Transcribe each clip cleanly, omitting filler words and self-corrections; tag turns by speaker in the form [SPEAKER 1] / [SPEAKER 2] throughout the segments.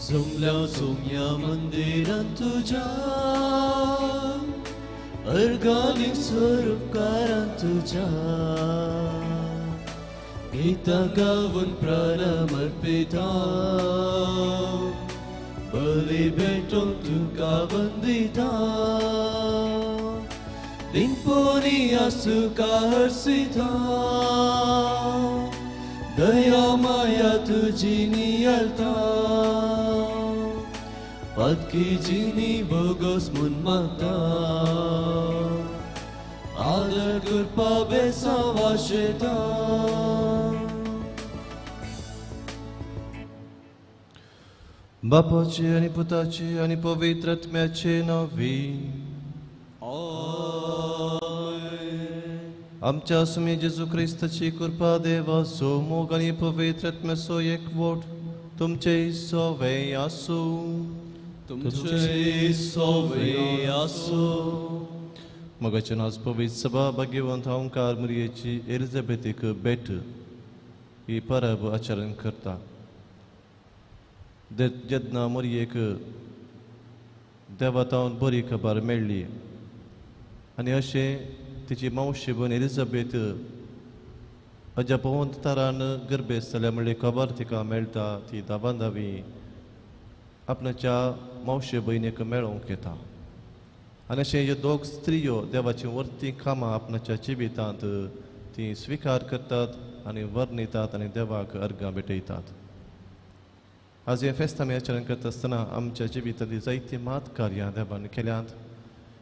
[SPEAKER 1] सोंगल्या सोंगल्या मंदिरांत तुझ्या अर्गानीक स्वरूपकारांत तुझ्या गीतां गावून प्राण अर्पिता बली भेटून तुका वंदिता दिनपोनी आसुका हर्षिता दया माया तुझी नियलता पदकी जिनी बोगस मुन मागता आदर करपा बेसा वाशेता
[SPEAKER 2] बापाचे आणि पुताचे आणि पवित्र आत्म्याचे नावी आमच्या स्वामी जेजू ख्रिस्ताची कृपा देवाचो मोग आणि पवित्र आत्म्याचो एकवट तुमचे सोवे आसू
[SPEAKER 1] तुमचे सोवे आसू
[SPEAKER 2] मगाच्या आज पवित्र सभा भाग्यवंत ओंकार मरियेची एलिझाबेथीक भेट ही परब आचरण करता जेन्ना मरियेक देवातावन बरी खबर मेळ्ळी आनी अशें तिची मावशी भयण एलिझाबेथ अजापवंत तरान गर्भेस्त जाल्या म्हणली खबर तिका मेळटा ती दाबान दावी आपणाच्या मावशे भयणीक मेळोवंक येता आनी अशें ह्यो दोग स्त्रियो देवाची वर्ती कामां आपणाच्या जिवितांत ती स्विकार करतात आनी वर्णितात आनी देवाक अर्गां भेटयतात आज हे फेस्त आमी आचरण करता आसतना आमच्या जिवितांतली जायती मात कार्यां देवान केल्यांत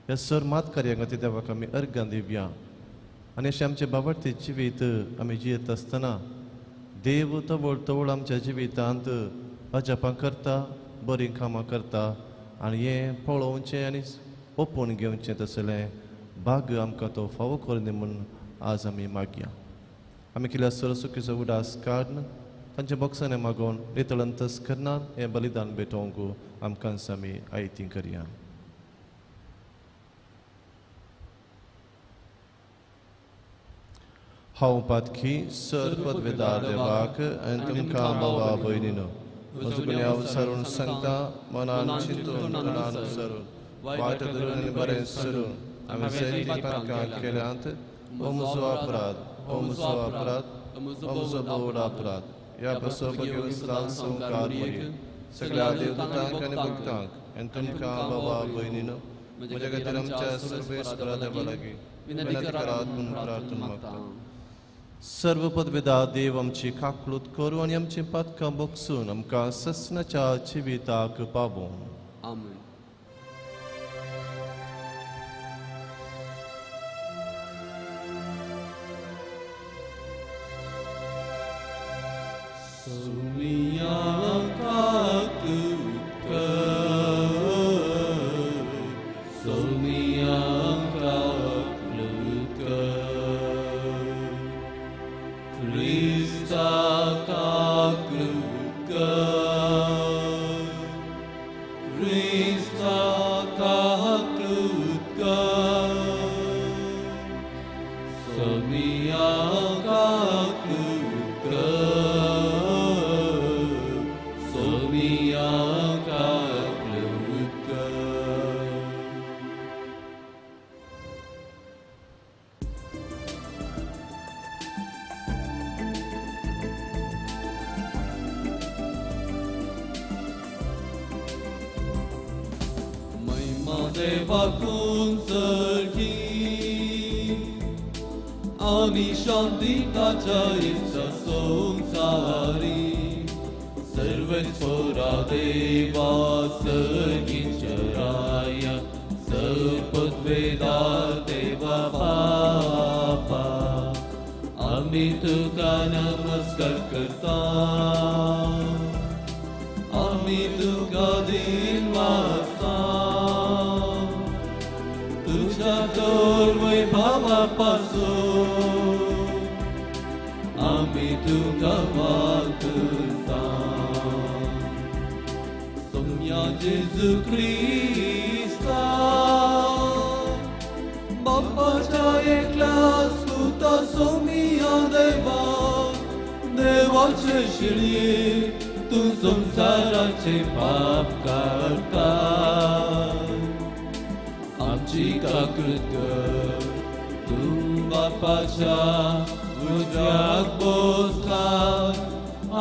[SPEAKER 2] ह्या सर मात कार्यां खातीर देवाक आमी अर्गां दिवया आनी अशें आमचें बाबडतें जिवीत आमी जियेत आसतना देव तवळ तवळ आमच्या जिवितांत अजापां करता बरीं कामां करता आनी हें पळोवचें आनी ओपून घेवचें तसलें भाग्य आमकां तो फावो करून दी म्हूण आज आमी मागया आमी केल्या सरसुकीचो उडास काडन तांच्या बॉक्सांनी मागोवन नितळंतस करनान हें बलिदान भेटोवंक आमकां आमी आयतीं करया हांव पातकी सर पदवेदार देवाक आनी तुमकां भावा भयणीनो म्हजो गुन्यांव विसरून सांगता मनान चिंतून मनान विसरून वायट धरून आनी बरें सरून आमी सैरीक पातकां केल्यांत हो म्हजो अपराध हो म्हजो अपराध हो म्हजो बोड अपराध ह्या बसो भगवंतान संकार मरी सगळ्या देवदूतांक आनी भक्तांक आनी तुमकां भावा भयणीनो म्हज्या खातीर आमच्या सर्वेश्वरा देवा लागीं विनंती करात म्हूण प्रार्थना मागता सर्व पदवेदार देव आमची काकलूत करूं आनी आमची पातकां बोगसून आमकां ससनाच्या जिविताक पावों
[SPEAKER 3] आमीन
[SPEAKER 1] Ami shanticacia issa samsari सर्वेश्वरा देवा सर्गीश्वराय सर्वपदवेदार देवा बापा आमी तुका नमस्कार करता आमी तुका दिन वाजता तुझ्या तोर वैभवापासून आमी तुका वागता सोम्या जेजू ख्रिस्ता बापाच्या एकल्या सुता सोमिया देवा देवाचे शिळये तू संसाराचे पाप काढता आमची काकृत्य तू बापाच्या उजव्यात बसला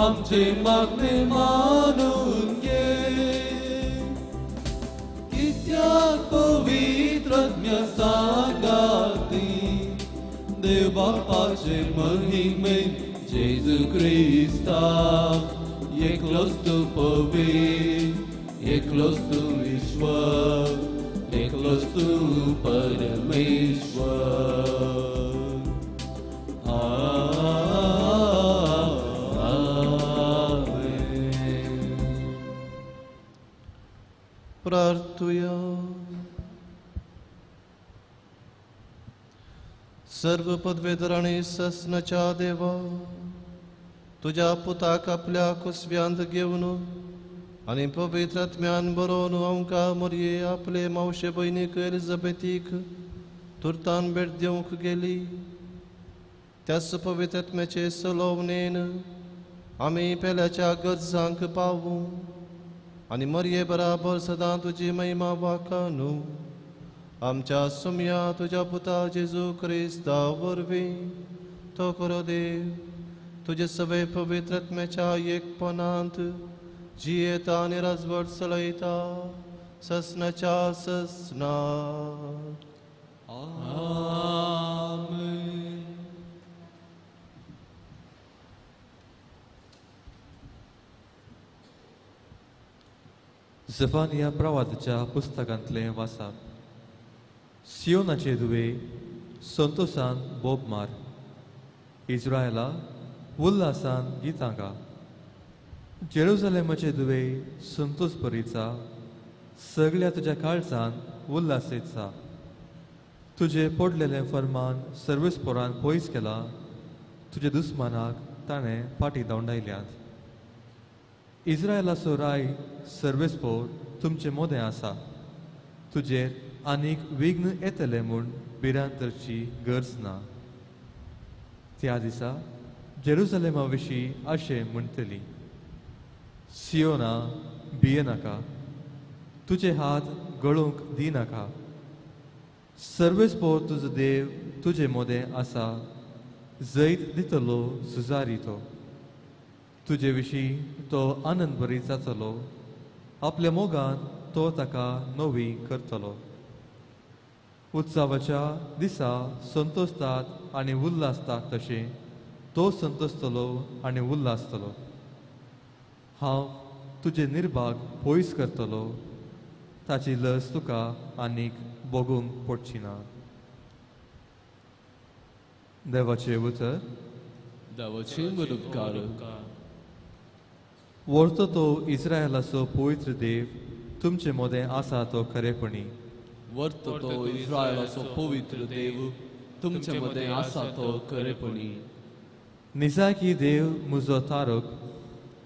[SPEAKER 1] आमचे मागणे मानून घे कित्याक पवित्रज्ञ सांगाती देव बापाचे महिमे जेजू क्रिस्ता एकलोच तू पवित्र एकलोच तू ईश्वर एकलोच तू परमेश्वर
[SPEAKER 2] प्रार्थूया. सर्व पदवेधर आणि ससनाच्या देवा तुझ्या पुताक आपल्या कुसव्यांत घेवन आणि पवित्र आत्म्यान बरोवन आमकां मरये आपले मावशे भयणीक एलिझाबेथीक तुर्तान भेट दिवंक गेली. त्याच पवित्र आत्म्याचे सलोवणेन आमी पेल्याच्या गरजांक पावूं आणि मरये बराबर सदां तुजी महिमा वाखानू आमच्या सुम्या तुझ्या पुता जेजू क्रिस्ता वरवीं तो करो देव तुझे सगळे पवित्र आत्म्याच्या एकपणांत जियेता आनी राजवट चलयता ससनाच्या ससनात.
[SPEAKER 1] आमेन.
[SPEAKER 3] झफानिया प्रवादाच्या पुस्तकांतले वाचप. सियोनाचे दुवे संतोषान बोब मार इस्रायला उल्हासान गितां गा. जेरुसलेमाचे दुवे संतोष भरीचा सगळ्या तुझ्या काळजान उल्हासीत जा. तुझे पडलेले फर्मान सर्वेस्पोरान पयस केला तुझे दुस्मानाक ताणें फाटी दवंडायल्यात. इस्रायलाचो राय सर्वेस्पोर तुमचे मोदें आसा. तुजेर आनीक विघ्न येतले म्हूण भिरांतरची गरज ना. त्या दिसा जेरुसलेमा विशीं अशें म्हणटली सियोना भियेनाका तुझे हात गळूंक दिनाका. सर्वेस्पोर तुजो देव तुजे मोदें आसा जैत दितलो सुजारी तो. तुजे विशीं तो आनंद भरीत जातलो आपल्या मोगान तो ताका नवी करतलो. उत्सवाच्या दिसा संतोषतात आनी उल्हासतात तशें तो संतोषतलो आनी उल्हासतलो. हांव तुजे निर्भाग पयस करतलो ताची लज तुका आनीक भोगूंक पडची ना. देवाचे उतर.
[SPEAKER 1] देवाचे मदतकारक
[SPEAKER 3] वर्तो तो इस्रायलाचो पवित्र देव तुमचे मोदें आसा तो खरेपणी.
[SPEAKER 1] वर्तो तो इस्रायलाचो पवित्र देव तुमचे मध्ये आसा तो खरेपणी.
[SPEAKER 3] निजाकी देव म्हजो तारक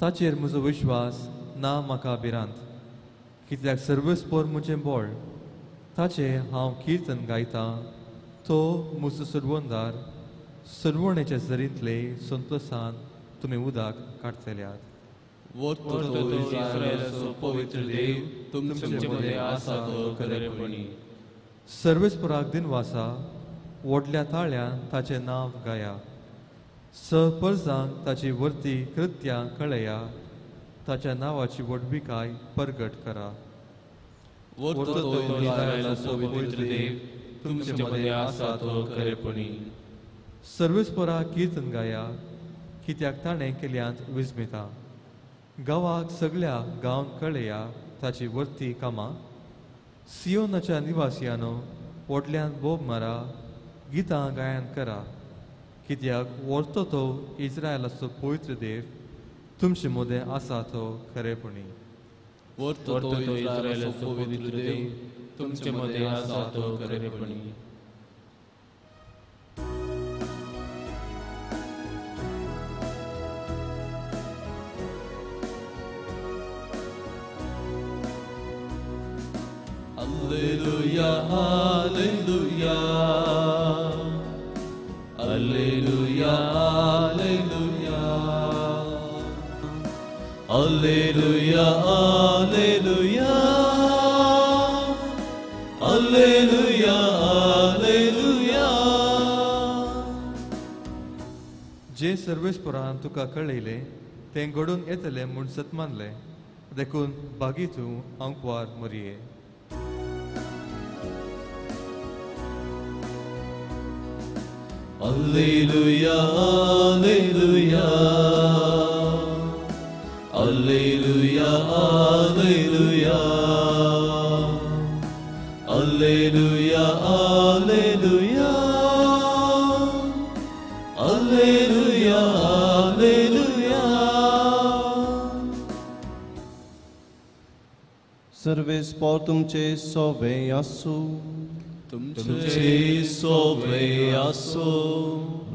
[SPEAKER 3] ताचेर म्हजो विश्वास ना म्हाका भिरांत. कित्याक सर्वेस्पोर म्हजें बळ ताचे हांव किर्तन गायतां. तो म्हजो सर्वोंदार सर्वणेच्या झरींतले संतोषान तुमी उदक काडतल्यात.
[SPEAKER 1] वर्तो तो इस्रायलाचो पवित्र देव तुमचे मध्ये आसा तो खरेपणी.
[SPEAKER 3] सर्वेस्पोराक दिनवासा व्हडल्या ताळ्यान ताचें नांव गाया. परजांक ताची वर्ती कृत्यां कळया. ताच्या नांवाची व्हडविकाय परगट करा.
[SPEAKER 1] वर्तो तो इस्रायलाचो पवित्र देव तुमचे मध्ये आसा तो खरेपणी.
[SPEAKER 3] सर्वेस्पोराक किर्तन गाया कित्याक ताणें केल्यांत विस्मिता. गांवाक सगळ्या गांवांक कळया ताची वर्ती कामां. सियोनाच्या निवासियानो व्हडल्यान बोब मारा गितां गायन करा. कित्याक वर्तो तो इस्रायलाचो पवित्र देव तुमचे मोदें आसा तो खरेपणी.
[SPEAKER 1] वर्तो तो इस्रायलाचो पवित्र देव तुमचे मध्ये आसा तो खरेपणी. Alleluia, Alleluia, Alleluia, Alleluia, Alleluia, Alleluia, Alleluia, Alleluia.
[SPEAKER 3] जे सर्वेस्परान तुका कळयले तें घडून येतले म्हूण सतमानले देखून बागी तूं Ankwar मरिये.
[SPEAKER 1] Alleluia, Alleluia, Alleluia, Alleluia, Alleluia, Alleluia, Alleluia, Alleluia.
[SPEAKER 2] सर्वे स्पॉर तुमचे सोवे आसू.
[SPEAKER 1] तुमचे सोवे आसो.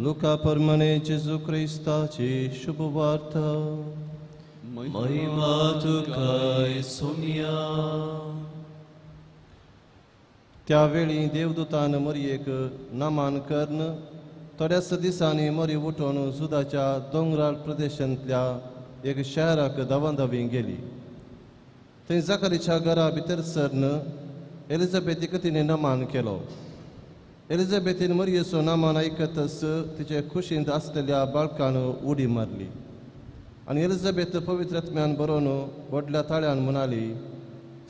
[SPEAKER 2] लुका परमाणे जेजू क्रिस्ताची शुभ वार्ता.
[SPEAKER 1] महिमा तुकाय सोनिया.
[SPEAKER 2] त्यावेळी देवदूतान मरयेक नमान कर्ण थोड्याच दिसांनी मरी उठून जुदाच्या दोंगराळ प्रदेशांतल्या एक शहराक धांवाधांवी गेली. थंय जकारीच्या घरा भितर सरन एलिझाबेथीक तिणें नमान केलो. एलिझाबेथीन मरयेचो नमान आयकतच तिचे खुशींत आसलेल्या बाळकान उडी मारली. आनी एलिझाबेथ पवित्र आत्म्यान बरोवन व्हडल्या ताळ्यान म्हणाली,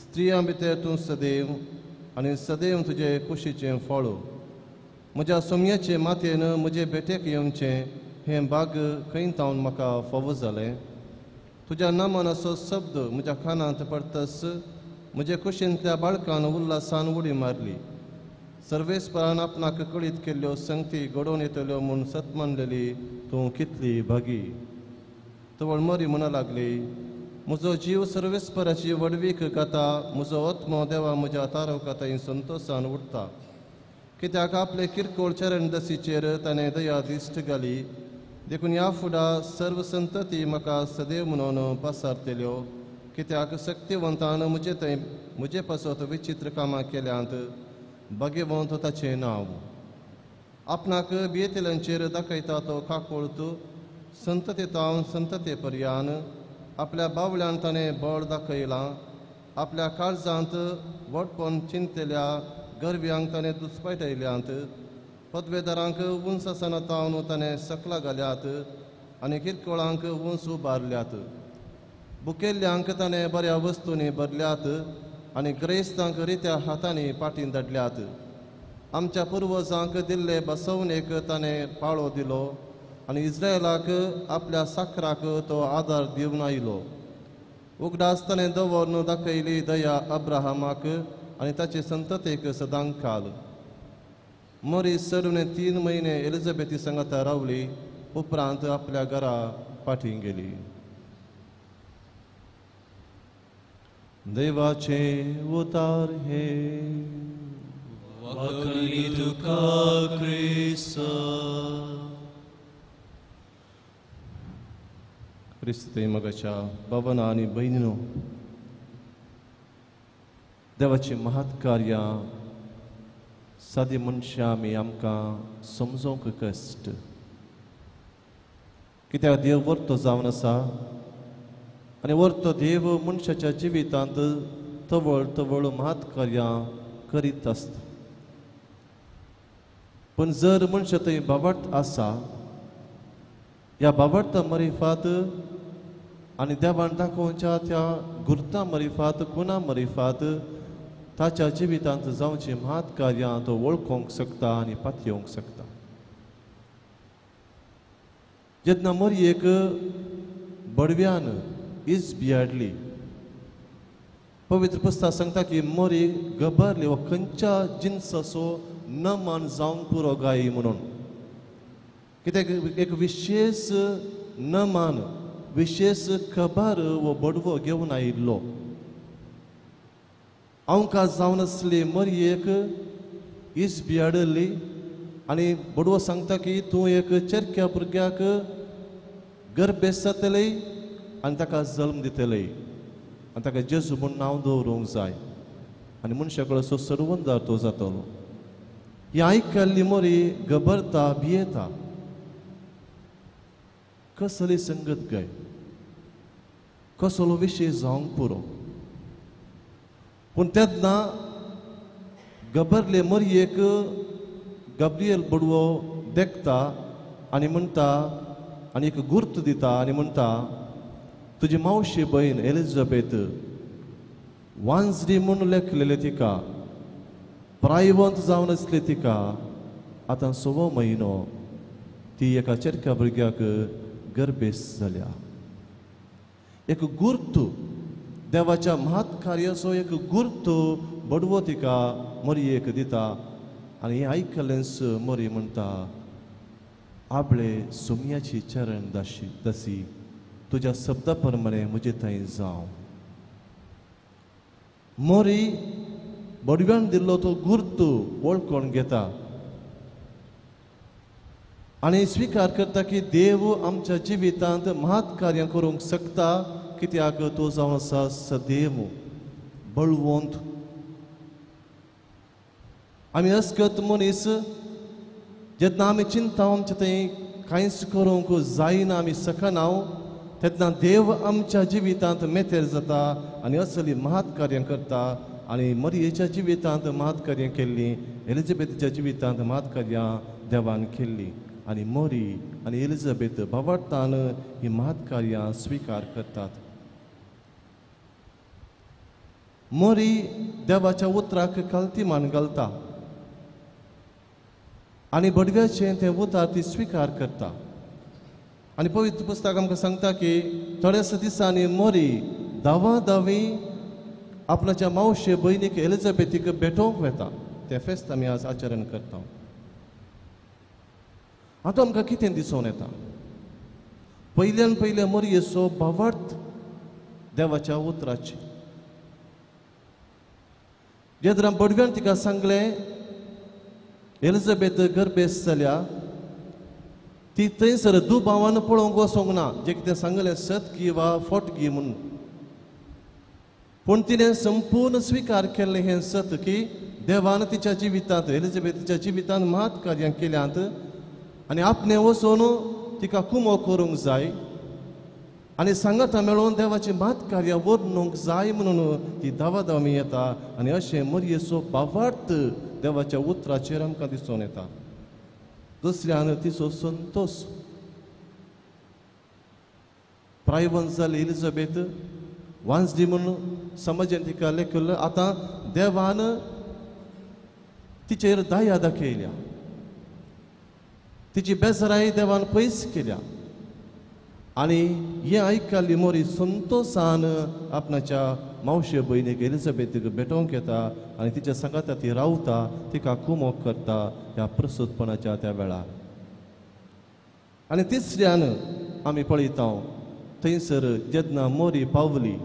[SPEAKER 2] स्त्रियां भितर तूं सदैव आनी सदैव तुजे कुशीचें फळ. म्हज्या सोमयाचे मातयेन म्हजे भेटेक येवचें हें भाग खंय तावन म्हाका फावो जालें. तुज्या नामानाचो शब्द म्हज्या कानांत पडटस म्हजे कुशींतल्या बाळकान उल्हासान उडी मारली. सर्वेस्परान आपणाक कळीत केल्ल्यो संगती घडोवन येतल्यो म्हूण सतमानलेली तूं कितली भागी. तवळ मरी म्हणू लागली, म्हजो जीव सर्वेस्पराची वडवीक गाता. म्हजो आत्मो देवा म्हज्या तारवकाताई संतोशान उरता. कित्याक आपले किरकोळ चरण दसीचेर ताणें दया दिश्ट घाली. देखून ह्या फुडां सर्व संतती म्हाका सदैव म्हणून पासारतल्यो. कित्याक शक्तिवंतान म्हजे पासत विचित्र कामां केल्यांत भाग्यवंत ताचें नांव. आपणाक भियेतल्यांचेर दाखयता तो काकूळत संततेतावन संतते पर्यान. आपल्या बावळ्यान ताणें बळ दाखयलां. आपल्या काळजांत वटपण चिंतलेल्या गरव्यांक ताणें दुस्पायटयल्यांत. पदवेदारांक उंच आसनातावन ताणें सकला घाल्यात आनी किरकोळांक उंच उबारल्यात. बुकेल्ल्यांक ताणें बऱ्या वस्तूंनी भरल्यात आनी ग्रेस्तांक रित्या हातांनी पाटीन धाडल्यात. आमच्या पुर्वजांक दिल्ले बसवणेक ताणें पाळो दिलो आनी इस्रायलाक आपल्या साखराक तो आदार दिवन आयलो. उगडास ताणें दवरून दाखयली दया अब्राहमाक आनी ताचे संततेक सदांच काल. मरी सडून 3 म्हयने एलिझाबेथी सांगाता रावली. उपरांत आपल्या घरा पाठी गेली. देवाचे उतार हे
[SPEAKER 1] वखणी तुका क्रिस्त.
[SPEAKER 2] क्रिस्ते मगाच्या भावना आनी भयणीनो, देवाची महत् कार्यां सादी मनशां आमी आमकां समजोवंक कश्ट. कित्याक देव वर्तो जावन आसा आनी वर्तो देव मनशाच्या जिवितांत तवळ तवळ महत् कार्यां करीत आसता. पण जर मनशा थंय बाबत आसा, ह्या बाबडता मरिफात आनी देवान दाखोवच्या त्या गुर्तां मरिफात गुणां मरिफात ताच्या जिवितांत जावची महत् कार्यां तो वळखोवंक शकता आनी पातयेवंक शकता. जेन्ना मरयेक बडव्यान इज बियाडली, पवित्र पुस्तक सांगता की मोरी गबरली व खंयच्या जिन्साचो न मान जावन पुरो गायी म्हणून. कित्याक एक विशेष न मान विशेष खबर वो बडवो घेवन आयिल्लो. अवकाश जावन आसली मरयेक इज बियाडली आनी बडवो सांगता की तूं एक चरक्या भुरग्याक गर्भेस जातली आनी ताका जल्म दितली आनी ताका जेजू म्हूण नांव दवरूंक जाय आनी मनशा कडचो सर्वंदार तो जातलो. ही आयकल्ली मोरी गबरता भियेता. कसली संगत गाय. कसलो विशय जावंक पुरो. पूण तेन्ना गबरले मरयेक गब्रियल बडवो देखता आनी म्हणटा आनी एक गुर्त दिता आनी म्हणटा तुजी मावशी भयण एलिझाबेथ वांजडी म्हूण लेखलेले तिका प्रायवंत जावन आसले तिका आतां 6 म्हयनो ती एका चेडक्या भुरग्याक गर्भेस जाल्या. एक गुर्त देवाच्या महत् कार्याचो एक गुर्त बडवो तिका मरयेक दिता आनी हें आयकलेंच मरी म्हणटा आपले सुमयाची चरण दसी तुज्या शब्दा प्रमाणे म्हजे थंय जावं. मोरी बडव्यान दिल्लो तो गुर्त वळखून घेता आनी स्विकार करता की देव आमच्या जिवितांत महत् कार्यां करूंक शकता कित्याक तो जावन आसा सदैव बळवंत. आमी अस्कत मनीस जेन्ना आमी चिंता आमचें थंय कांयच करूंक जायना आमी सकना तेन्ना देव आमच्या जिवितांत मेतेर जाता आनी असली महत् कार्यां करता. आनी मरयेच्या जिवितांत महत् कार्यां केल्लीं एलिझाबेथच्या जिवितांत महत् कार्यां देवान केल्लीं आनी मोरी आनी एलिझाबेथ भावार्थान ही महत् कार्यां स्विकार करतात. मोरी देवाच्या उतराक काल्तीमान घालता आनी बडव्याचें तें उतार ती स्विकार करता. आनी पवित्र पुस्तक आमकां सांगता की थोड्याच दिसांनी मोरी दावी आपणाच्या मावशे भयणीक एलिझाबेथीक भेटोवंक वता. तें फेस्त आमी आज आचरण करता. आतां आमकां कितें दिसून येता पयल्यान पयले मोरयेचो भावार्थ देवाच्या उतराची. जेन्ना बडव्यान तिका सांगलें एलिझाबेथ गर्भेस जाल्या ती थंयसर दुबावान पळोवंक वचोंक ना जें कितें सांगलें सतगी वा फोटगी म्हूण. पूण तिणें संपूर्ण स्विकार केल्लें हें सत की देवान तिच्या जिवितांत एलिझाबेथच्या जिवितांत महत् कार्यां केल्यांत आनी आपणें वचून तिका कुमो करूंक जाय आनी सांगाता मेळोवन देवाची महत् कार्यां वर्णूंक जाय म्हणून ती दावी येता. आनी अशें मरयेचो भावार्थ देवाच्या उतराचेर आमकां दिसून येता. दुसऱ्यान तिचो संतोष प्रायवंत जाली एलिझाबेथ वांजडी म्हणून समाजान तिका लेखिल्लो. आतां देवान तिचेर दया दाखयल्या तिची बेजाराय देवान पयस केल्या आनी हें आयकल्ली मोरी संतोशान आपणाच्या मावशे भयणीक एलिझाबेथीक भेटोवंक येता आनी तिच्या सांगाता ती रावता तिका कुमोक करता ह्या प्रसूतपणाच्या त्या वेळार. आनी तिसऱ्यान आमी पळयता थंयसर जेन्ना मोरी पावली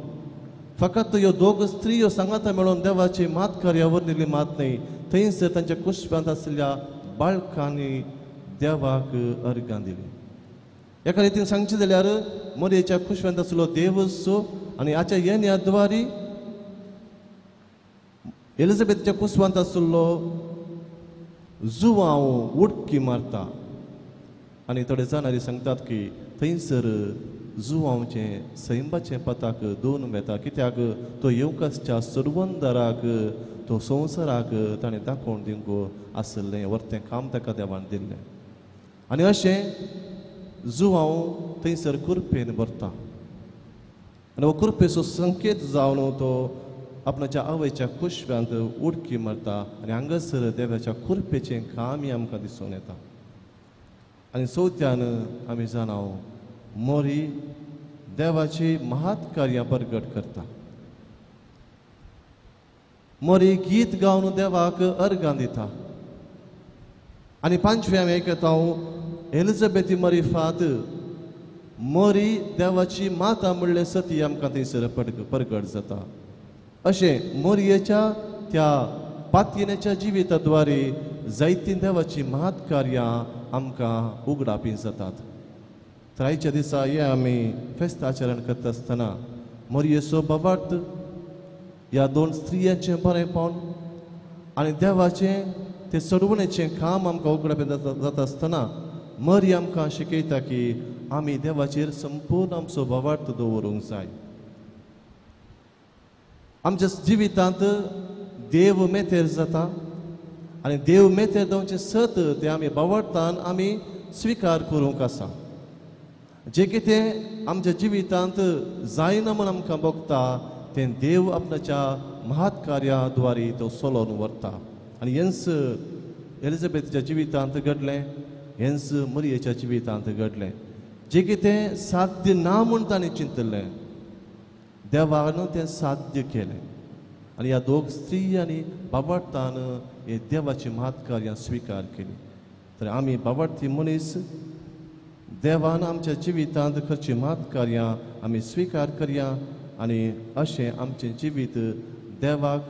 [SPEAKER 2] फकत ह्यो दोग स्त्रियो सांगाता मेळोन देवाची मात कार्यावर दिली मात न्हय थंयसर तांच्या कुशव्यांत आसलेल्या बाळकांनी देवाक अर्गां दिली. एका रितीन सांगचें जाल्यार मोरयेच्या कुशव्यांत आसलो देवच आनी हाच्या येण्या द्वारी एलिझाबेथच्या कुशवांत आसलो जुवांव उडकी मारता. आनी थोडे जाणारी सांगतात की थंयसर जुवांवचें सैंबाचें पताक दोन वेता कित्याक तो येवकासच्या सर्वंदाराक तो संवसाराक ताणें दाखोवन दिवंक आसलें वर्तें काम ताका देवान दिल्लें. आनी अशें जुवांव थंयसर कुरपेन भरता आनी हो कुरपेचो संकेत जावन तो आपणाच्या आवयच्या कुशव्यांत उडकी मारता आनी हांगासर देवाच्या कुरपेचें कामय आमकां दिसून येता. आनी चवथ्यान आमी जाणाव मोरी देवाची महत् कार्यां प्रगट करता. मोरी गीत गावन देवाक अर्गां दिता. आनी पांचवें आमी आयकता एलिझाबेथी मरी फात मोरी देवाची माता म्हणलें सती आमकां थंयसर प्रगट जाता. अशें मोरयेच्या त्या पातयेच्या जिविताद्वारे जायतीं देवाची महत् कार्यां आमकां उगडापी जातात. तर आयच्या दिसा हें आमी फेस्त आचरण करता आसतना मोरयेचो भावार्थ ह्या दोन स्त्रियांचें बरेंपण आनी देवाचें तें सोडवणेचें काम आमकां उगडापी जाता आसतना मरी आमकां शिकयता की आमी देवाचेर संपूर्ण आमचो भावार्थ दवरूंक जाय. आमच्या जिवितांत देव मेतेर जाता आनी देव मेतेर जावचे सत ते आमी बावडतान आमी स्विकार करूंक आसा. जे कितें आमच्या जिवितांत जायना म्हूण आमकां भोगता तें देव आपणाच्या महात कार्या द्वारे तो सोलोन व्हरता. आनी हेंच एलिझाबेथच्या जिवितांत घडलें, हेंच मरियेच्या जिवितांत घडलें. जे कितें साध्य ना म्हूण ताणें चिंतलें देवान तें साध्य केलें. आनी ह्या दोग स्त्री आनी बाबडतान हे देवाची महात कार्यां स्विकार केली. तर आमी बाबडती मनीस देवान आमच्या जिवितांत खंयची महात कार्यां आमी स्विकार करया आनी अशें आमचें जिवीत देवाक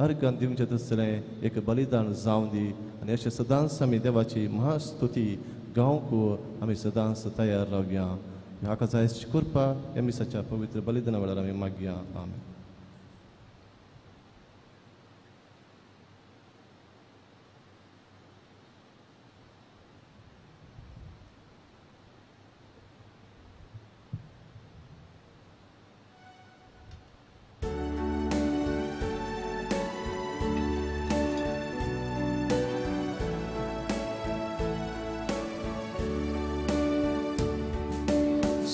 [SPEAKER 2] अर्घान दिवचें तसलें एक बलिदान जावं दी. आनी अशें सदांच आमी देवाची महास्तुती गावंक आमी सदांच तयार रावया. हाका जायची कृपा ह्या मिसाच्या पवित्र बलिदाना वेळार आमी मागया. आमेन.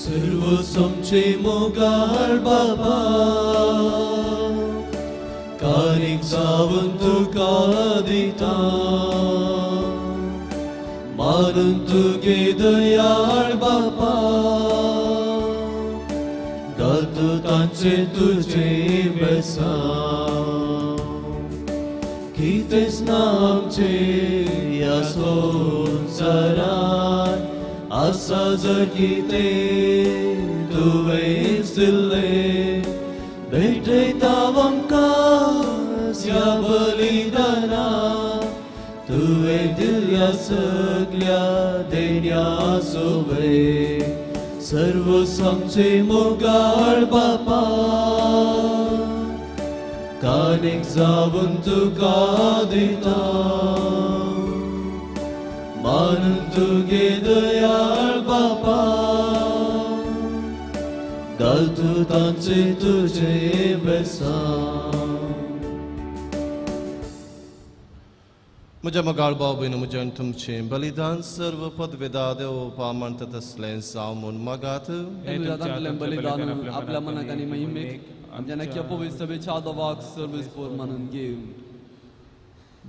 [SPEAKER 1] सर्व समचे मोगाळ बाबा कारीक जावन तुका दिता मारून तुगे दयाळ बाबा घालतो तांचे तुजे बेसा कितेंच ना आमचे ह्या संवसारान आसा जर कितें तुवेंच दिल्लें भेटयता आमकां ह्या बलिदाना तुवें दिल्ल्या सगळ्या देण्या सोबे सर्व आमचे मोगाळ बापा कानीक जावन तुका दिता मानून तुगे दयाळ बापा घालतो तांचे तुजे बेसा.
[SPEAKER 2] म्हज्या मोगाळ भाव भयण म्हज्यान तुमचें बलिदान सर्व पदवेदा देवपा म्हणटा तसलें जावं म्हूण मागात.
[SPEAKER 4] बलिदान आपल्या मनाक आनी महिमेक आमच्या नक्की पवित्र सभेच्या आदवाक सर्विसपोर मानून घेव.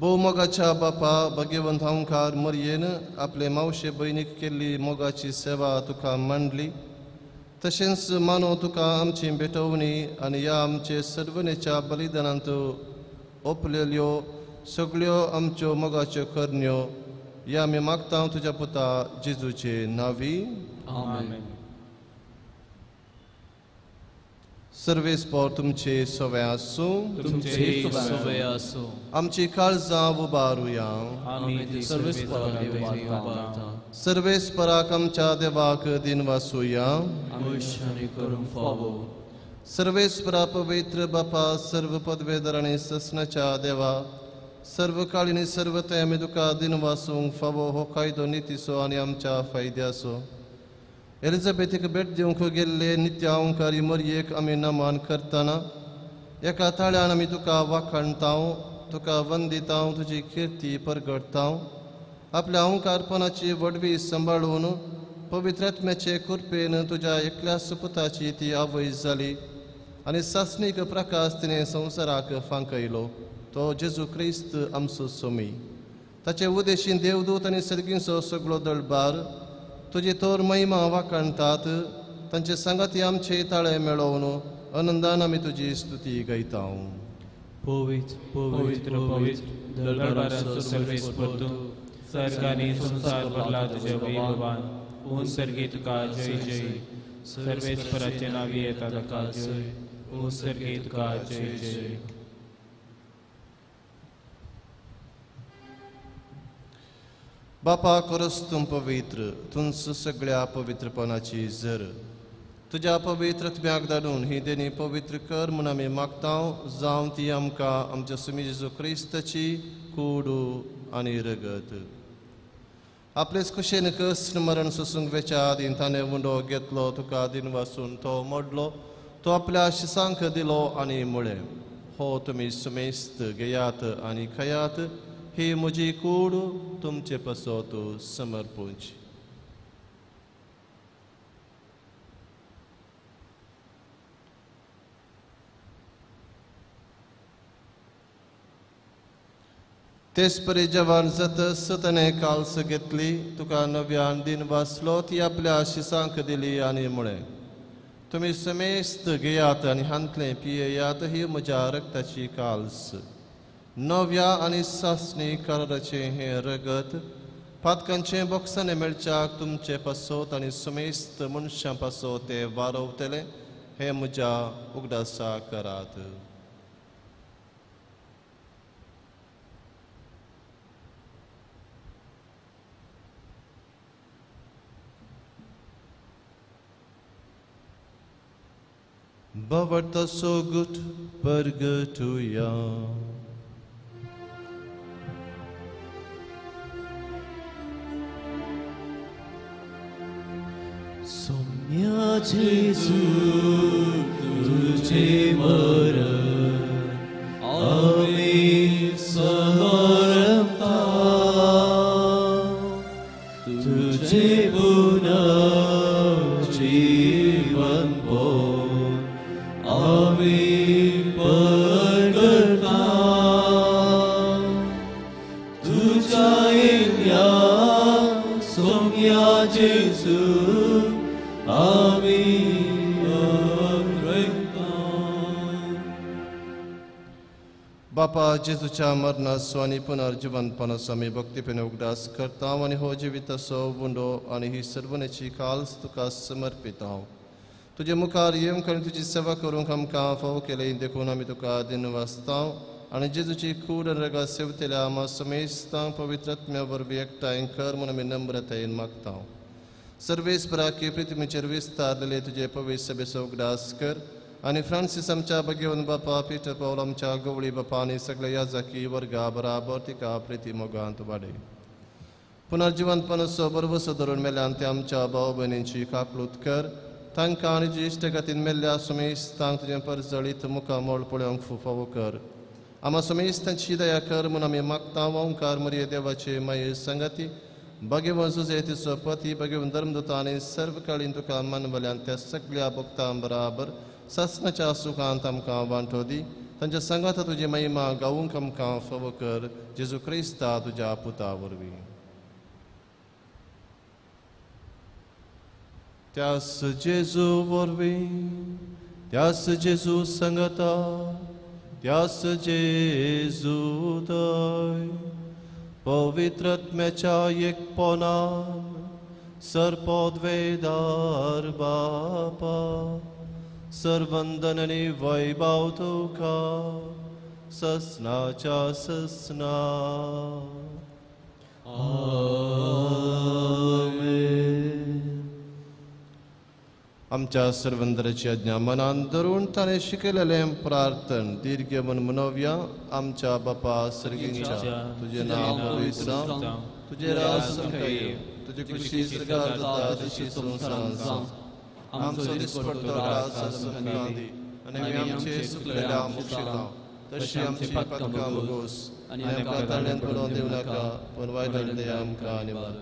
[SPEAKER 2] मोगाच्या बापा भगवंत ओंकार मरयेन आपले मावशे भयणीक केल्ली मोगाची सेवा तुका मांडली तशेंच मानो तुका आमची भेटवणी आनी ह्या आमचे सर्वनेच्या बलिदानांत ओपलेल्यो सगळ्यो आमच्यो मोगाच्यो करण्यो ह्या आमी मागता तुज्या पुता जेजूचे नांवी.
[SPEAKER 4] आमेन.
[SPEAKER 2] सर्वेस्पोर तुमचे सोवे आसूं.
[SPEAKER 1] तुमचे सोवे आसूं.
[SPEAKER 2] आमची काळजां उबारुया.
[SPEAKER 1] आमी सर्वेस्पराक वावरता.
[SPEAKER 2] सर्वेस्पराक आमच्या देवाक दिन वासुया.
[SPEAKER 1] आयुश्यानी करूंक फावो.
[SPEAKER 2] सर्वेस्परा पवित्र बापा सर्व पदवेदर आनी ससनाच्या देवा सर्व काळीनी सर्व ते आमी तुका दिन वासूंक फावो हो कायदो नितीचो आनी आमच्या फायद्याचो. एलिझाबेथीक भेट दिवंक गेल्ले नित्य ओंकारी मरयेक आमी नमान करतना एका ताळ्यान आमी तुका वाखाणताव तुका वंदिताव तुजी किर्ती परगडताव. आपल्या ओंकारपणाची वडवी सांबाळून पवित्र आत्म्याचे कृपेन तुज्या एकल्या सुपुताची ती आवय जाली आनी सासणीक प्रकाश तिणें संवसाराक फांकयलो तो जेजू क्रिस्त आमचो सोमी. ताचे उदेशीन देवदूत आनी सर्गींचो सगळो दळबार तुजी तोर महिमा वाखाणतात. तांचे सांगाती आमचे ताळे मेळोवन आनंदान आमी तुजी स्तुती गायताव.
[SPEAKER 1] पवित्र पवित्र पवित्र दरबाराचो सर्वेस्पर तूं सर्गानी संसार भरला तुज्या वैभवान ऊन सर्गी तुका जय जय. सर्वेस्पराचे नावी येता ताका जय. ऊन सर्गी तुका जय जय.
[SPEAKER 2] बापा कोरस तूं पवित्र तुंच सगळ्या पवित्रपणाची झर तुज्या पवित्र आत्म्याक धाडून ही देणी पवित्र कर म्हूण आमी मागताव जावं ती आमकां आमच्या सुमी जेजू क्रिस्ताची कूड आनी रगत. आपलेच कुशेन कस मरण सोसूंक वेच्या आदीन ताणें उंडो घेतलो तुका दिन वासून तो मोडलो तो आपल्या शिसांक दिलो आनी मुळे हो तुमी सुमेस्त घेयात आनी खयात, ही म्हजी कूड तुमचे पसोत समर्पूंची. तेच परी जवान जत सतने काल्स घेतली, तुका नव्यान दिन वाचलो ती आपल्या शिसांक दिली आनी म्हळें, तुमी समेस्त घेयात आनी हांतले पियेयात, ही म्हज्या रक्ताची काल्स. नव्या आनी सासणी कराराचे हे रगत पातकांचे बोक्साने मेळच्याक तुमचे पासोत आनी समेस्त मनशां पासोत ते वारवतले, हे म्हज्या उगडासा करात. Bavarta so gut purgatoria.
[SPEAKER 1] Soumya जेजू तुझे मरण आम्ही समरता, तुझे पुन्हा जीवन बोल आम्ही पडता. तुझ्या येण्या सौम्या जेजू आम्ही
[SPEAKER 2] बापा जेजूच्या मरणास आनी पुनर्जीवनपणास आमी भक्तीपेने उगडास करता आनी हो जिविताचो बुंडो आनी ही सर्वनेची काल्स तुका समर्पिता. तुजे मुखार येवंक आनी तुजी सेवा करूंक आमकां फाव केले देखून आमी तुका दिन वाचता आनी जेजूची कूड आनी रगत सेवतल्या आमा समेस्तांक पवित्रात्म्या वरवीं एकठांय कर म्हूण आमी नम्रतायेन मागता. सर्वेस्पराकी पृथ्वीचेर विस्तारलेले तुजे पवित्र सभेचो उगडास कर आनी फ्रांसीस आमच्या भगिवन बापा, पीटर पौल आमच्या गवळी बापा आनी सगळे याजकी वर्गा बराबर तिका प्रिती मोगांत वाडय. पुनर्जीवनपणाचो बरवसो धरून मेल्यान ते आमच्या भाव भयणींची काकळूत कर. तांकां आनी जी इश्टगतीन मेल्ल्या समेस्तांक तुजें परजळीत मुखामोळ पळोवंक फावो कर. आमा समेस्तांची दया कर म्हूण आमी मागता. ओंकार मरिये देवाचे माये संगती, भगिवन सुजेतीचो पती, भगिवन धर्मदूत आनी सर्व काळीन तुका मानवल्यान त्या सगळ्या भक्तां बराबर ससनाच्या सुखांत आमकां वांटो दी. तांच्या संगात तुजी महिमा गावूंक आमकां फावो कर. जेजू क्रिस्ता तुज्या पुता वरवीं. त्यास जेजू वरवीं, त्यास जेजू संगता, त्यास जेजू दय, पवित्रात्म्याच्या एकपणान सरपदवेदार बापा, सर्वंदन आनी वैभव तुका ससनाच्या ससना. आमच्या सर्वंदराची आज्ञा मनान धरून ताणें शिकयलेलें प्रार्थन दीर्घ मन मनोवया. आमच्या बापा सर्गींच्या, तुजें नांव पवित्र जावं, तुजें राज येवं, तुजी खुशी स्वर्गार जाता तशी संवसारांत जावं. आमचो दिसपडटो राज आमकां दी आनी आमी आमचे सुकलेल्या मोक्षिता, तशी आमची पातकां भोगोस आनी आमकां ताळ्यान पडोवन दिवं नाका, पूण वायटांतले आमकां निवार.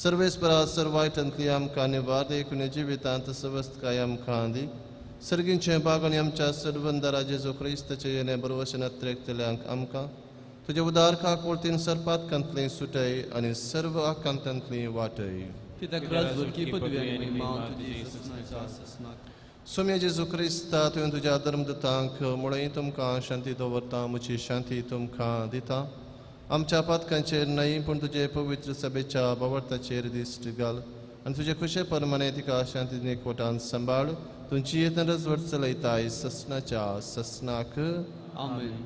[SPEAKER 2] सर्वेस्परा सर्वायटांतली आमकां निवार. देखून जिवितांत सवस्थकाय आमकां दी. सर्गींचे बाग आनी आमच्या सर्वंदरा जेजू क्रिस्ताचे येणे बरोवशेन अत्रेकतल्यांक आमकां तुजे उदार काकूळतीन सरपातकांतली सुटय आनी सर्व आकांतांतली वाटय. सोम्या जेजू क्रिस्ता तुवें तुज्या धर्मदूतांक म्हळें तुमकां शांती दवरता, म्हजी शांती तुमकां दिता. आमच्या पातकांचेर न्हय पूण तुजे पवित्र सभेच्या बावरताचेर दिश्ट घाल आनी तुजे खुशे परमाणे तिका शांतीन एकवटान सांबाळ. तुमची येतन रजवट चलयताय ससनाच्या ससनाक.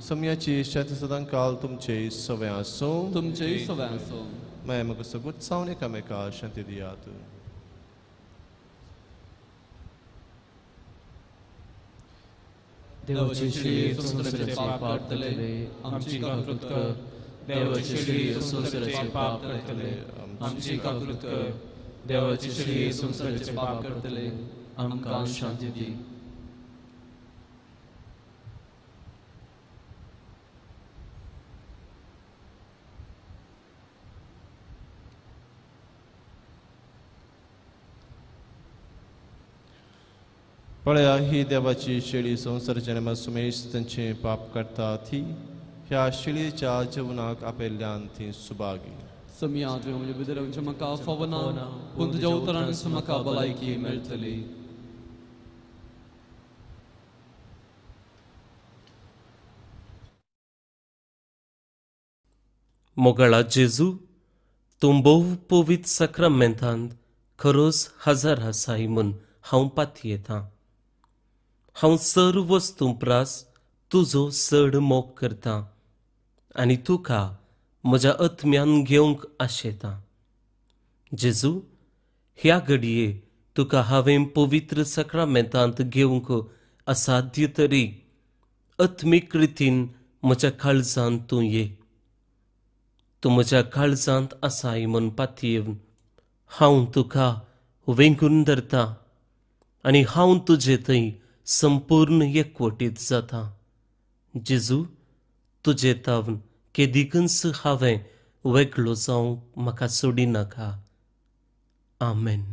[SPEAKER 2] सोम्याची शांती सदां काल तुमचे सवय आसूं.
[SPEAKER 4] तुमचे सवय आसूं.
[SPEAKER 2] माय म्हाका सगूत सावन एकामेका शांती दियात.
[SPEAKER 1] देवाची श्री संसाराचे पाप काढतले, आमची काकूत कर. देवाची श्री संसाराचे पाप काढतले, आमची काकूत कर. देवाची श्री संसाराचे पाप काढतले, आमकां शांती दी.
[SPEAKER 2] पळया ही देवाची शेळी संसर्जन सुमेश तांचे पाप करता थी ह्या शेळीच्या जेवणाक आपयल्ल्यान ती सुभागी
[SPEAKER 4] समियात म्हणजे बिदरांच्या म्हाका फवना पूण तुज्या उतरान म्हाका भलायकी मेळटली
[SPEAKER 5] मोगळा जेजू तूं भोव पवित्र सक्रामेंतांत खरोच हजर आसाय म्हूण हांव पातयेतां हांव सर्व वस्तू प्रास तुजो चड मोग करतां आनी तुका म्हज्या आत्म्यान घेवंक आशेतां जेजू ह्या घडये तुका हांवें पवित्र सक्रामेंतांत घेवंक असाध्य तरी आत्मीक रितीन म्हज्या काळजांत तूं ये तूं म्हज्या काळजांत आसाय म्हूण पातयेवन हांव तुका वेंगून धरतां आनी हांव तुजे थंय संपूर्ण एकवटीत जाता जेजू तुजे तावन केदिकच हांवें वेगळो जावंक म्हाका सोडिनाका आमेन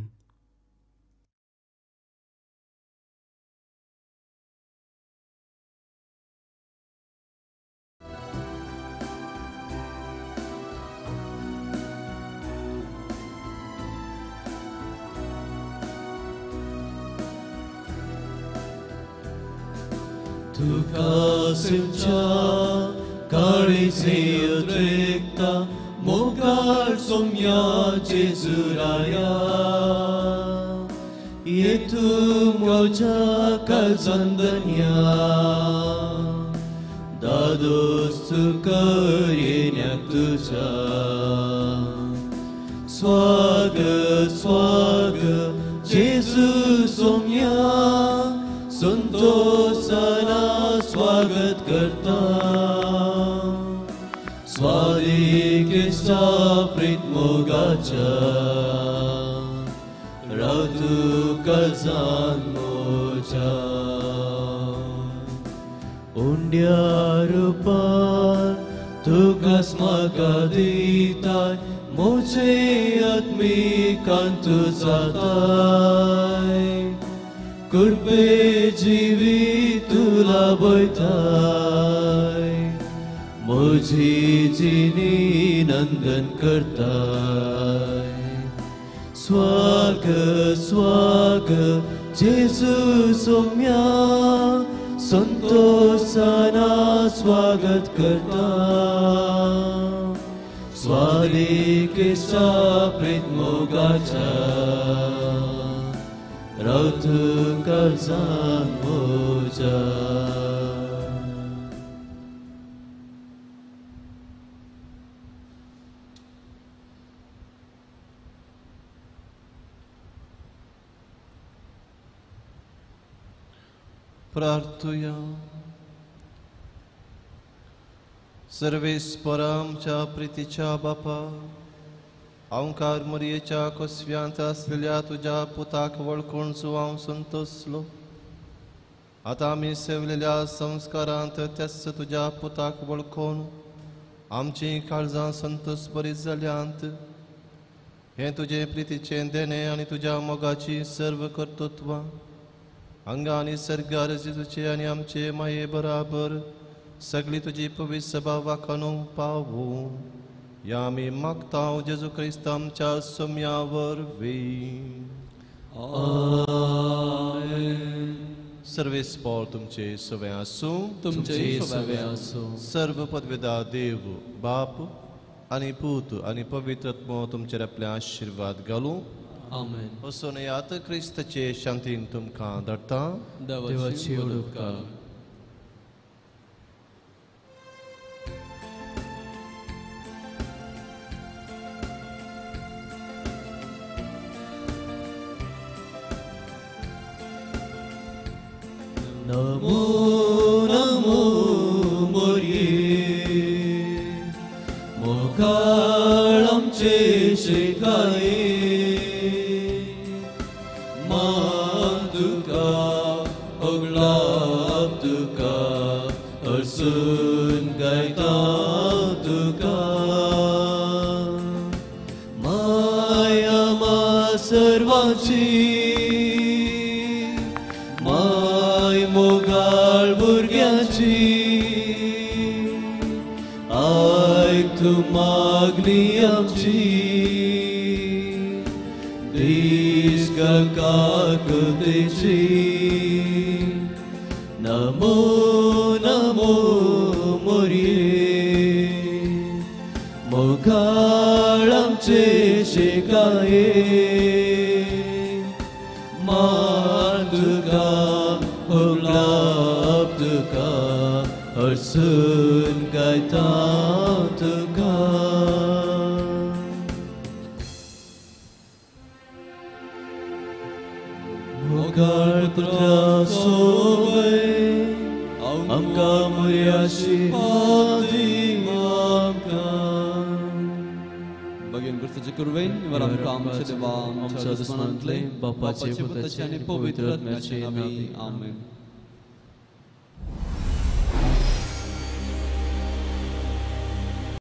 [SPEAKER 6] Tuka simcha karise utrikta mogar somya Jezuraya Yetu moja kalzandanya Dados tukaryenyak tuja Swaga swaga Jesus somya संतोषाना स्वागत करता स्वादिष्टा प्रीत मोगाचा रातू काळजान मोजा उंड्या रूपान तुका स्माका दिताय मोचे आत्मिकांत जाताय कुर्बे जीवी तुला बैताय मोजी जिनी नंदन करताय स्वाग स्वाग जेजू सोम्या संतोषाना स्वागत करता स्वादिष्टा प्रीत मोगाचा रातू काळजान मोजा
[SPEAKER 2] प्रार्थुया सर्वेस्परा आमच्या प्रितीच्या बापा ओंकार मरयेच्या कोसव्यांत असलेल्या तुझ्या पुताक वळखून हांव संतोसलो आतां आमी सेवलेल्या संस्कारांत त्याच तुझ्या पुताक वळखून आमची काळजां संतोस बरी जाल्यांत हे तुजे प्रितीचें देणे आनी तुज्या मोगाची सर्व कर्तृत्वां हांगा आनी सर्गार जेजूचे आनी आमचे माये बराबर सगळी तुजी पवित्र सभा वाखाणूंक पावूं या आमी मागतां जेजू क्रिस्त आमच्या सोम्या वरवीं सर्वेस्पर तुमचे सवे आसूं
[SPEAKER 4] तुमचे सवे आसूं
[SPEAKER 2] सर्व पदवेदार देव बाप आनी पूत आनी पवित्र आत्मो तुमचेर आपले आशिर्वाद घालूं
[SPEAKER 4] आमेन
[SPEAKER 2] वचून यात क्रिस्ताचे शांतीन तुमकां धाडटा
[SPEAKER 4] देवाची उपकार
[SPEAKER 6] नमो नमो मोरये मोकाळ आमचे शेकाये मान तुका ओगलाप तुका हरसून गायता तुका माया मा सर्वांची ऐकून मागणी आमची दिसगा काकतेची नमो नमो मोरये मोगाळ आमचे शेकाये मान तुका होगलाप तुका हरसून गायता तुका मोगाळ पुत्रा सोबय आमकां मुर्याशी पादी आमकां
[SPEAKER 4] Băgăm gârțăce curveni, văram că am ce deva, am ce dușmanantle, bapace, putește, ne povitrat, merce, amin.